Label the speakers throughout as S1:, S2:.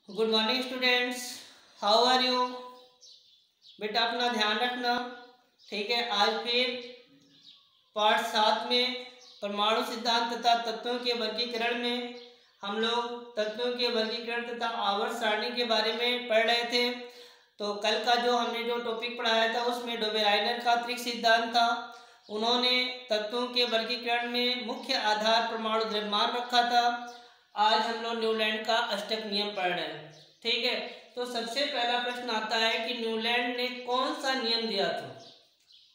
S1: Good morning students, how are you. बेटा अपना ध्यान रखना। ठीक है, आज फिर पाठ 7 में परमाणु सिद्धांत तथा तत्वों के वर्गीकरण में हम लोग तत्वों के वर्गीकरण तथा आवर्त सारणी के बारे में पढ़ रहे थे। तो कल का जो हमने जो टॉपिक पढ़ाया था उसमें डोबेराइनर का त्रिक सिद्धांत था। उन्होंने तत्वों के वर्गीकरण में मुख्य आधार परमाणु द्रव्यमान रखा था। आज हम लोग न्यूलैंड का अष्टक नियम पढ़ रहे हैं। ठीक है, तो सबसे पहला प्रश्न आता है कि न्यूलैंड ने कौन सा नियम दिया था।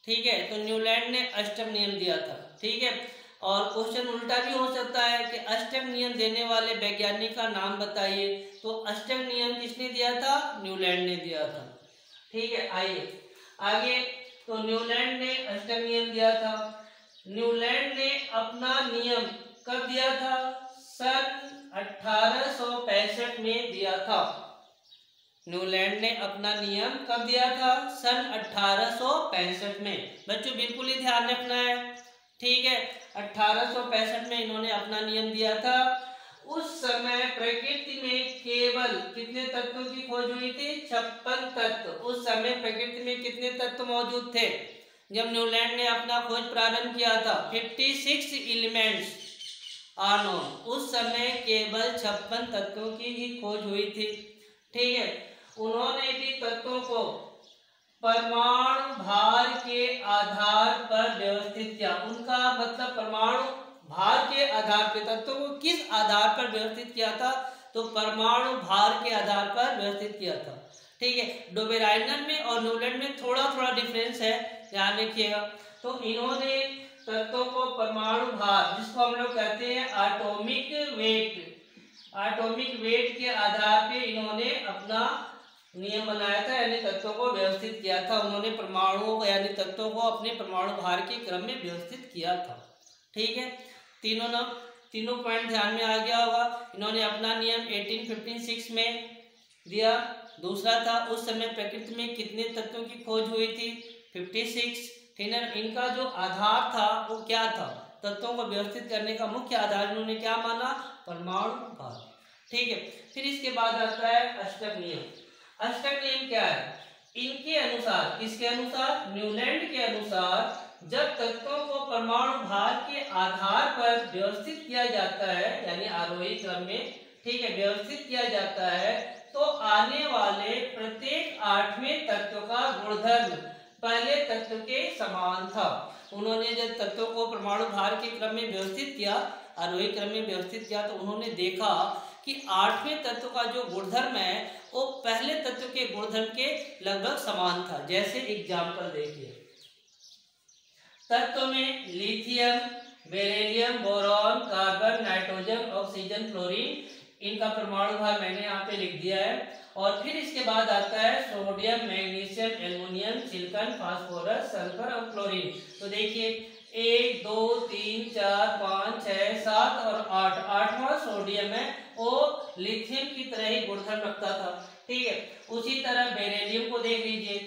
S1: ठीक है, तो न्यूलैंड ने अष्टक नियम दिया था। ठीक है, और क्वेश्चन उल्टा भी हो सकता है कि अष्टक नियम देने वाले वैज्ञानिक का नाम बताइए। तो अष्टक नियम किसने दिया था? न्यूलैंड ने दिया था। ठीक है, आइए आगे। तो न्यूलैंड ने अष्टक नियम दिया था। न्यूलैंड ने अपना नियम कब दिया था? सन 1865 में दिया था। न्यूलैंड ने अपना नियम कब दिया था? सन 1865 में। बच्चों बिल्कुल ही ध्यान रखना है। ठीक है, 1865 में इन्होंने अपना नियम दिया था। उस समय प्रकृति में केवल कितने तत्वों की खोज हुई थी? 56 तत्व। उस समय प्रकृति में कितने तत्व मौजूद थे जब न्यूलैंड ने अपना खोज प्रारंभ किया था? 56 एलिमेंट्स आर नोन। उस समय केवल 56 तत्वों की ही खोज हुई थी। ठीक है, उन्होंने भी तत्वों को परमाणु भार के आधार पर व्यवस्थित किया। उनका मतलब परमाणु भार के आधार पर तत्वों को किस आधार पर व्यवस्थित किया था? तो परमाणु भार के आधार पर व्यवस्थित किया था। ठीक है, डोबेराइनर में और न्यूलैंड में थोड़ा थोड़ा डिफरेंस है, ध्यान रखिएगा। तो इन्होंने तत्वों को परमाणु भार, जिसको हम लोग कहते हैं एटॉमिक वेट के आधार पे इन्होंने अपना नियम बनाया था, यानी तत्वों को व्यवस्थित किया था। उन्होंने परमाणुओं को यानी तत्वों को अपने परमाणु भार के क्रम में व्यवस्थित किया था। ठीक है, तीनों पॉइंट ध्यान में आ गया होगा। इन्होंने अपना नियम 1856 में दिया। दूसरा था उस समय प्रकृति में कितने तत्वों की खोज हुई थी? 56। इनका जो आधार था वो क्या था? तत्वों को व्यवस्थित करने का मुख्य आधार इन्होंने क्या माना? परमाणु भार। ठीक है, फिर इसके बाद आता है अष्टक नियम। अष्टक नियम क्या है? इनके अनुसार, किसके अनुसार? न्यूलैंड के अनुसार, जब तत्वों को परमाणु भार के आधार पर व्यवस्थित किया जाता है, यानी आरोही क्रम में, ठीक है, व्यवस्थित किया जाता है, तो आने वाले प्रत्येक 8वें तत्व का गुणधर्म पहले तत्व के समान था। उन्होंने जब तत्वों को परमाणु भार के क्रम में व्यवस्थित किया, आरोही क्रम में व्यवस्थित किया, तो उन्होंने देखा कि 8वें तत्व का जो गुणधर्म है वो पहले तत्व के गुणधर्म के लगभग समान था। जैसे एग्जाम्पल देखिए, तत्व में lithium, beryllium, boron, carbon, nitrogen, oxygen, chlorine, इनका परमाणु भार मैंने यहाँ पे लिख दिया है। और फिर इसके बाद आता है sodium, magnesium, aluminium, silicon, phosphorus, sulphur और क्लोरीन। तो देखिए 1 2 3 4 5 6 7 और 8, 8वां सोडियम है, वो लिथियम की तरह ही गुणधर्म रखता था। ठीक है, उसी तरह बेरिलियम को देख लीजिए,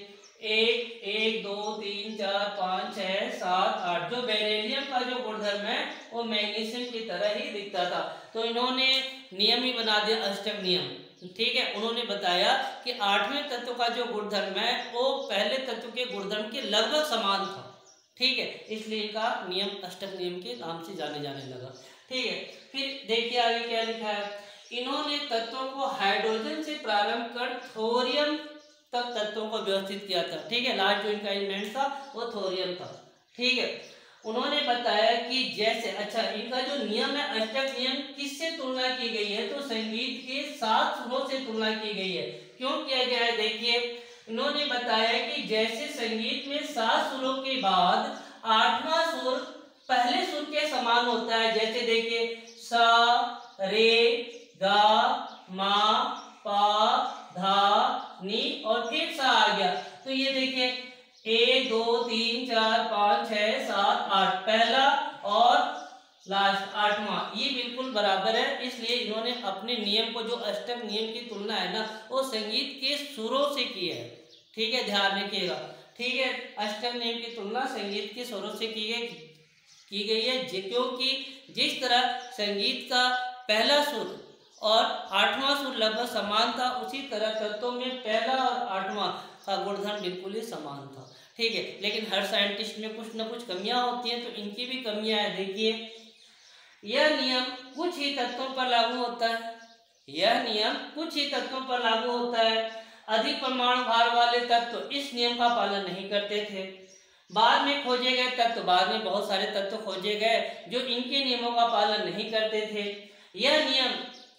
S1: 1 2 3 4 5 6 7 8। जो बेरिलियम का जो गुणधर्म है वो मैग्नीशियम की तरह ही दिखता था। तो इन्होंने नियम ही बना दिया अष्टक नियम। ठीक है, उन्होंने बताया कि 8वें तत्व का जो गुणधर्म है वो पहले तत्व के गुणधर्म के लगभग समान था। ठीक है, इसलिए इनका नियम अष्टक नियम के नाम से जाने लगा। ठीक है, फिर देखिए आगे क्या लिखा है। इन्होंने तत्वों को हाइड्रोजन से प्रारंभ कर थोरियम तक तत्वों को व्यवस्थित किया था। ठीक है, लास्ट जो इनका एलिमेंट था वो थोरियम था। ठीक है, उन्होंने बताया कि जैसे, अच्छा, इनका जो नियम है अष्टक नियम, किससे तुलना की गई है? तो संगीत के 7 सुरों से तुलना की गई है। क्यों किया गया है? देखिए, इन्होंने बताया कि जैसे संगीत में 7 सुरों के बाद 8वां सुर पहले सुर के समान होता है। जैसे देखिए सा, रे, गा, मा, पा, धा, नी और फिर सा आ गया। तो ये देखिए 1 2 3 4 5 6 7 8, पहला और लास्ट 8वां, ये बिल्कुल बराबर है। इसलिए इन्होंने अपने नियम को, जो अष्टक नियम की तुलना है ना, वो संगीत के सुरों से की है। ठीक है, ध्यान रखिएगा। ठीक है, अष्टक नियम की तुलना संगीत के सुरों से की गई है, क्योंकि जिस तरह संगीत का पहला सुर और 8वां सूत्र लगभग समान था। उसी तरह तत्वों में पहला और 8वां का गुणधर्म बिल्कुल ही समान था। ठीक है, लेकिन हर साइंटिस्ट में कुछ न कुछ कमियां होती हैं, तो इनकी भी कमियां हैं। देखिए, यह नियम कुछ ही तत्वों पर लागू होता है। यह नियम कुछ ही तत्वों पर लागू होता है। अधिक परमाणु भार वाले तत्व इस नियम का पालन नहीं करते थे। बाद में खोजे गए तत्व, बाद में बहुत सारे तत्व खोजे गए जो इनके नियमों का पालन नहीं करते थे। यह नियम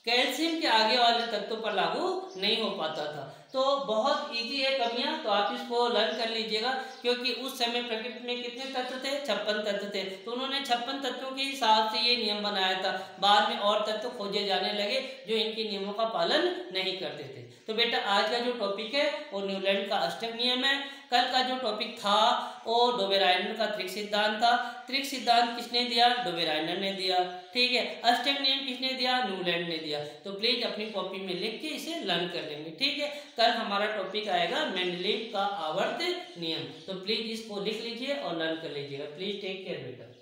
S1: कैल्शियम के आगे वाले तत्वों पर लागू नहीं हो पाता था। तो बहुत इजी है कमियां, तो आप इसको लर्न कर लीजिएगा, क्योंकि उस समय प्रकृति में कितने तत्व थे? 56 तत्व थे। तो उन्होंने 56 तत्वों के हिसाब से ये नियम बनाया था। बाद में और तत्व खोजे जाने लगे जो इनके नियमों का पालन नहीं करते थे। तो बेटा आज का जो टॉपिक है वो न्यूलैंड का अष्टक नियम है। कल का जो टॉपिक था वो डोबेराइनर का त्रिक सिद्धांत था। त्रिक सिद्धांत किसने दिया? डोबेराइनर ने दिया। ठीक है, अष्टक नियम किसने दिया? न्यूलैंड ने दिया। तो प्लीज अपनी कॉपी में लिख के इसे लर्न कर लेंगे। ठीक है, कल हमारा टॉपिक आएगा मेंडलीव का आवर्त नियम। तो प्लीज इसको लिख लीजिए और लर्न कर लीजिएगा। प्लीज टेक केयर बेटा।